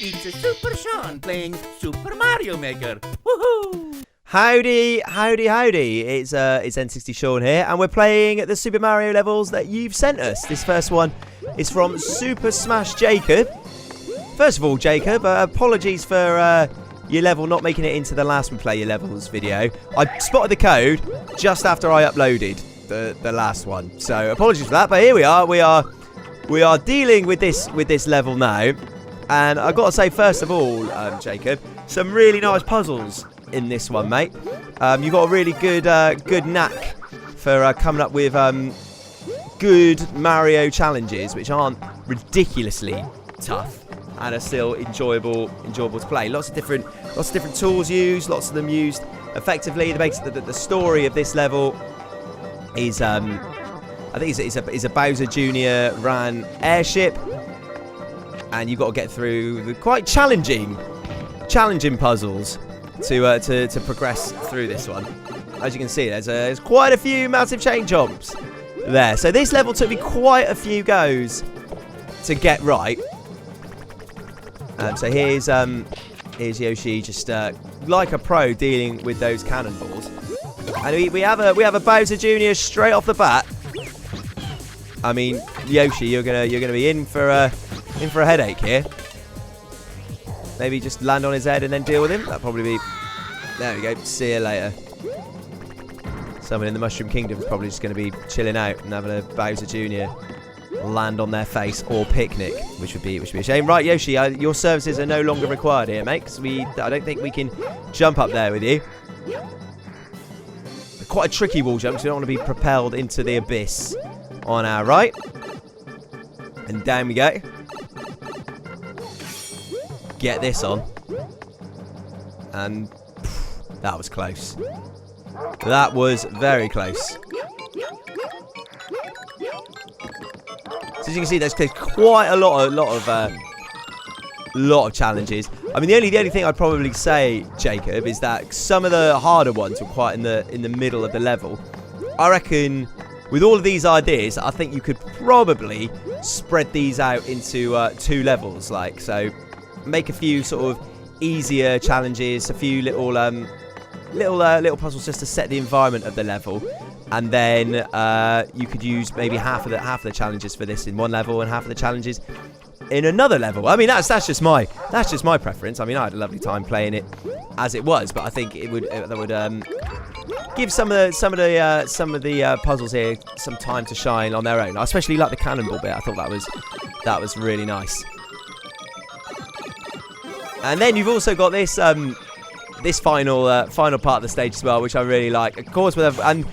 It's a Super Sean playing Super Mario Maker. Woohoo! Howdy. It's N60 Sean here, and we're playing the Super Mario levels that you've sent us. This first one is from Super Smash Jacob. First of all, Jacob, apologies for your level not making it into the last We Play Your Levels video. I spotted the code just after I uploaded the last one, so apologies for that. But here we are. We are dealing with this level now, and I've got to say, first of all, Jacob, some really nice puzzles in this one, mate. You've got a really good knack for coming up with good Mario challenges, which aren't ridiculously tough and are still enjoyable to play. Lots of different tools used, lots of them used effectively. The story of this level is I think it's a Bowser Jr. ran airship, and you've got to get through the quite challenging puzzles to progress through this one. As you can see, there's quite a few massive chain jumps there. So this level took me quite a few goes to get right. So here's Yoshi, just like a pro dealing with those cannonballs. And we have a Bowser Jr. straight off the bat. I mean, Yoshi, you're gonna be in for a headache here. Maybe just land on his head and then deal with him. That'd probably be. There we go. See you later. Someone in the Mushroom Kingdom is probably just going to be chilling out and having a Bowser Jr. land on their face or picnic, which would be a shame. Right, Yoshi, your services are no longer required here, mate. Because I don't think we can jump up there with you. Quite a tricky wall jump, so you don't want to be propelled into the abyss on our right. And down we go. Get this on. And that was close. That was very close. So as you can see, there's quite a lot of challenges. I mean, the only thing I'd probably say, Jacob, is that some of the harder ones were quite in the middle of the level. I reckon with all of these ideas, I think you could probably spread these out into 2 levels. Like, so make a few sort of easier challenges, a few little puzzles just to set the environment of the level, and then you could use maybe half of the challenges for this in one level and half of the challenges in another level. I mean, that's just my preference. I mean, I had a lovely time playing it as it was, but I think that would give some of the puzzles here some time to shine on their own. I especially like the cannonball bit. I thought that was really nice. And then you've also got this this final part of the stage as well, which I really like. Of course, and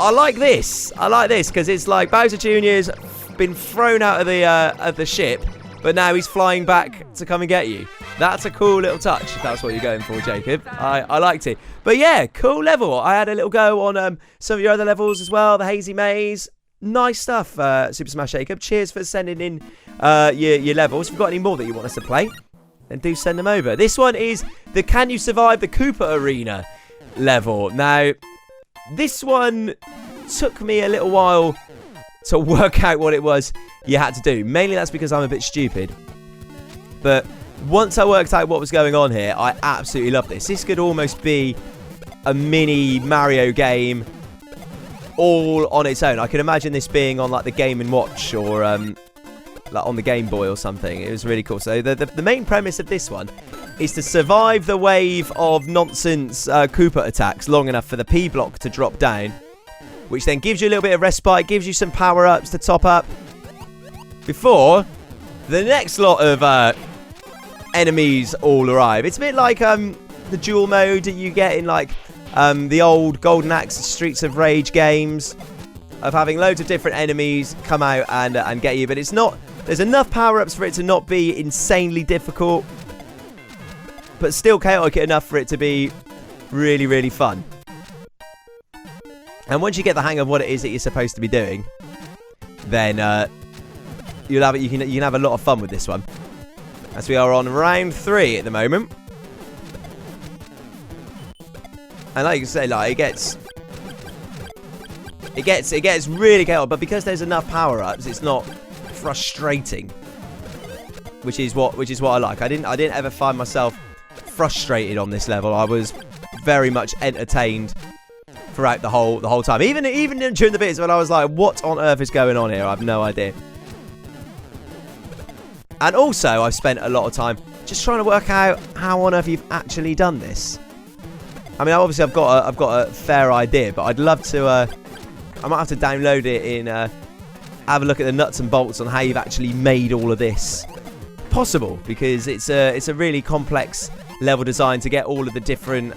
I like this because it's like Bowser Jr.'s been thrown out of the ship, but now he's flying back to come and get you. That's a cool little touch, if that's what you're going for, Jacob. I liked it. But yeah, cool level. I had a little go on some of your other levels as well. The Hazy Maze. Nice stuff, Super Smash Jacob. Cheers for sending in your levels. If you've got any more that you want us to play, then do send them over. This one is the Can You Survive the KOOPARENA level. Now, this one took me a little while to work out what it was you had to do. Mainly that's because I'm a bit stupid. But once I worked out what was going on here, I absolutely love this. This could almost be a mini Mario game all on its own. I can imagine this being on like the Game & Watch or like on the Game Boy or something. It was really cool. So the main premise of this one is to survive the wave of nonsense Koopa attacks long enough for the P block to drop down, which then gives you a little bit of respite, gives you some power-ups to top up before the next lot of enemies all arrive. It's a bit like the dual mode that you get in like the old Golden Axe Streets of Rage games, of having loads of different enemies come out and get you, but it's not. There's enough power-ups for it to not be insanely difficult, but still chaotic enough for it to be really, really fun. And once you get the hang of what it is that you're supposed to be doing, then you can have a lot of fun with this one. As we are on round 3 at the moment, and like you say, like it gets really chaotic, but because there's enough power-ups, it's not frustrating. which is what I like. I didn't ever find myself frustrated on this level. I was very much entertained throughout the whole time. Even during the bits when I was like, what on earth is going on here? I have no idea. And also, I've spent a lot of time just trying to work out how on earth you've actually done this. I mean, obviously I've got a fair idea, but I'd love to. I might have to download it and have a look at the nuts and bolts on how you've actually made all of this possible, because it's a really complex level design to get all of the different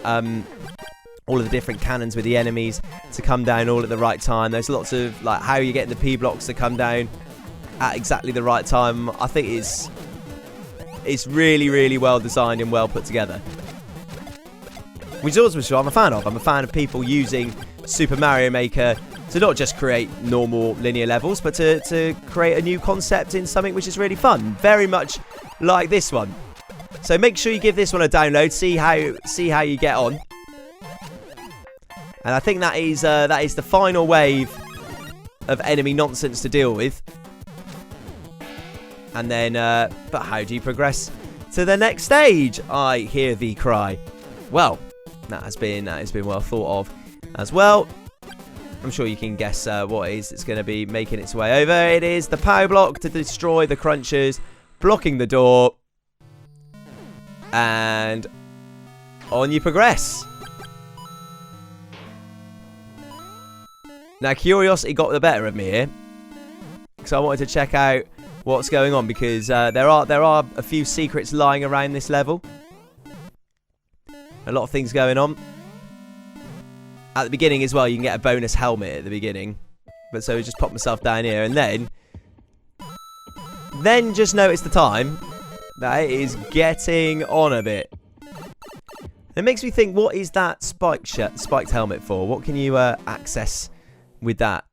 cannons with the enemies to come down all at the right time. There's lots of like how you're getting the P blocks to come down at exactly the right time. I think it's really, really well designed and well put together, which is also what I'm a fan of. I'm a fan of people using Super Mario Maker to not just create normal linear levels, but to create a new concept in something which is really fun, very much like this one. So make sure you give this one a download, see how you get on. And I think that is the final wave of enemy nonsense to deal with. And then, but how do you progress to the next stage? I hear thee cry. Well, that has been well thought of as well. I'm sure you can guess what it is that's going to be making its way over. It is the power block to destroy the crunchers, blocking the door, and on you progress. Now, curiosity got the better of me here, so I wanted to check out what's going on, because there are a few secrets lying around this level. A lot of things going on. At the beginning as well, you can get a bonus helmet at the beginning. But so I just pop myself down here, and then just notice the time that it is getting on a bit. It makes me think, what is that spiked helmet for? What can you access with that?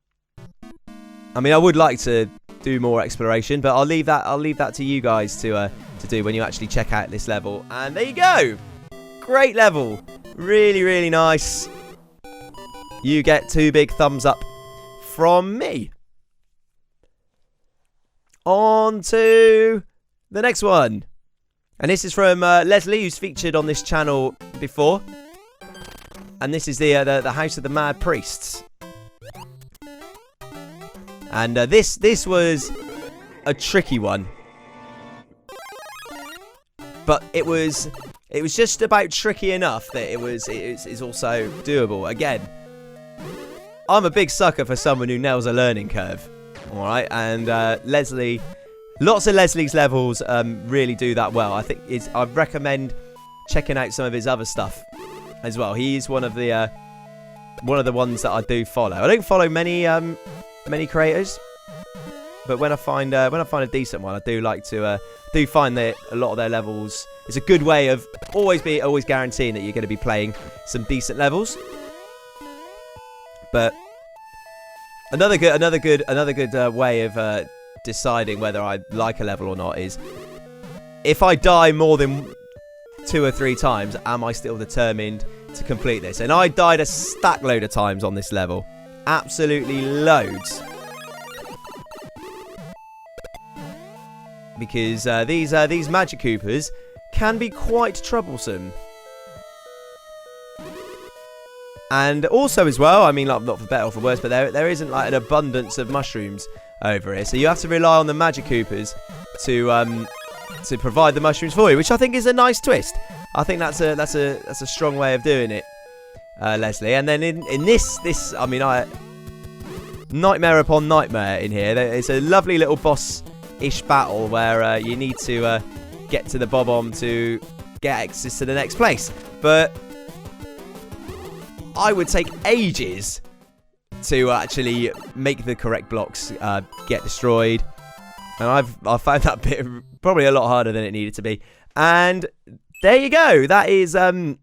I mean, I would like to do more exploration, but I'll leave that to you guys to do when you actually check out this level. And there you go. Great level. Really, really nice. You get 2 big thumbs up from me. On to the next one. And this is from Leslie, who's featured on this channel before. And this is the House of the Mad Priests. And this was a tricky one. But it was just about tricky enough that it's also doable. Again, I'm a big sucker for someone who nails a learning curve. Alright, and Leslie, lots of Leslie's levels really do that well. I recommend checking out some of his other stuff as well. He's one of the ones that I do follow. I don't follow many creators, but when I find a decent one, I do like to do find that a lot of their levels is a good way of always guaranteeing that you're going to be playing some decent levels. But another good way of deciding whether I like a level or not is, if I die more than 2 or 3 times, am I still determined to complete this? And I died a stack load of times on this level. Absolutely loads. Because these Magic Koopas can be quite troublesome. And also as well, I mean, like, not for better or for worse, but there isn't like an abundance of mushrooms over here. So you have to rely on the Magic Koopas to provide the mushrooms for you, which I think is a nice twist. I think that's a strong way of doing it, Leslie. And then in this, I mean, nightmare upon nightmare in here. It's a lovely little boss-ish battle where you need to get to the Bob-omb to get access to the next place. But I would take ages to actually make the correct blocks get destroyed, and I've found that bit probably a lot harder than it needed to be. And there you go. That is the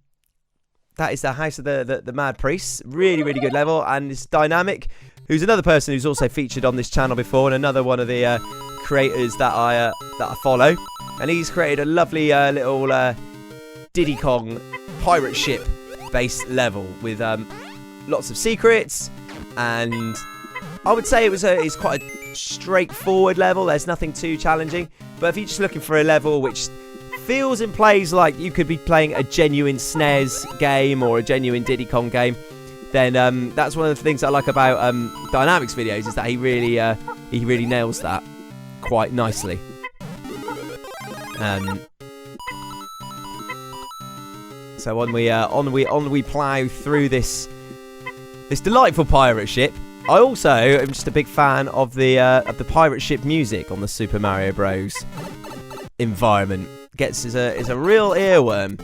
House of the Mad Priests. Really, really good level, and it's Dynamic, who's another person who's also featured on this channel before, and another one of the creators that I follow. And he's created a lovely little Diddy Kong pirate ship based level with lots of secrets, and I would say it's quite a straightforward level. There's nothing too challenging. But if you're just looking for a level which feels and plays like you could be playing a genuine SNES game or a genuine Diddy Kong game, then that's one of the things I like about Dynamic's videos, is that he really nails that quite nicely. So on we plough through this delightful pirate ship. I also am just a big fan of the pirate ship music on the Super Mario Bros. Environment. Is a real earworm,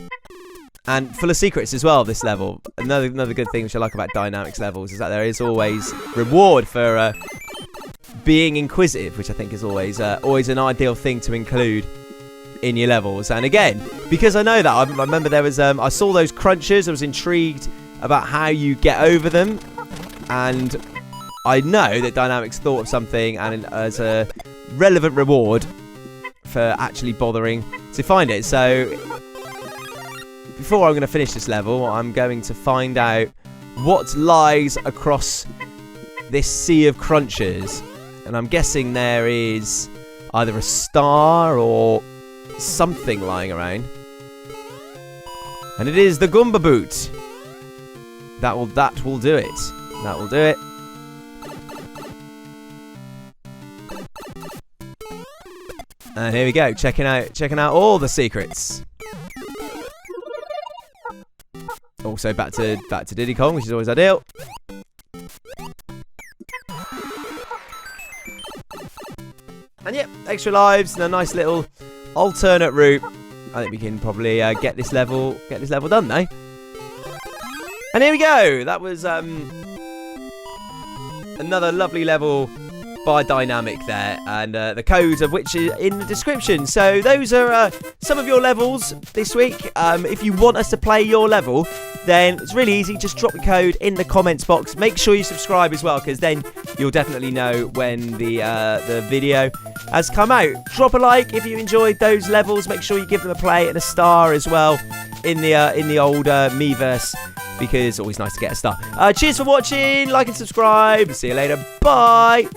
and full of secrets as well. This level, another good thing which I like about Dynamics levels is that there is always reward for being inquisitive, which I think is always an ideal thing to include in your levels. And again, because I know that, I remember there was I saw those crunchers. I was intrigued about how you get over them, and I know that Dynamics thought of something and as a relevant reward for actually bothering to find it. So before I'm going to finish this level, I'm going to find out what lies across this sea of crunchers, and I'm guessing there is either a star or something lying around, and it is the Goomba boot. That will do it. That will do it. And here we go, checking out all the secrets. Also back to Diddy Kong, which is always ideal. And yep, extra lives and a nice little alternate route. I think we can probably get this level done now. And here we go. That was another lovely level by Dynamic there, and the codes of which is in the description. So those are some of your levels this week. If you want us to play your level, then it's really easy. Just drop the code in the comments box. Make sure you subscribe as well, because then you'll definitely know when the video has come out. Drop a like if you enjoyed those levels. Make sure you give them a play and a star as well in the old Miiverse, because it's always nice to get a star. Cheers for watching. Like and subscribe. See you later. Bye.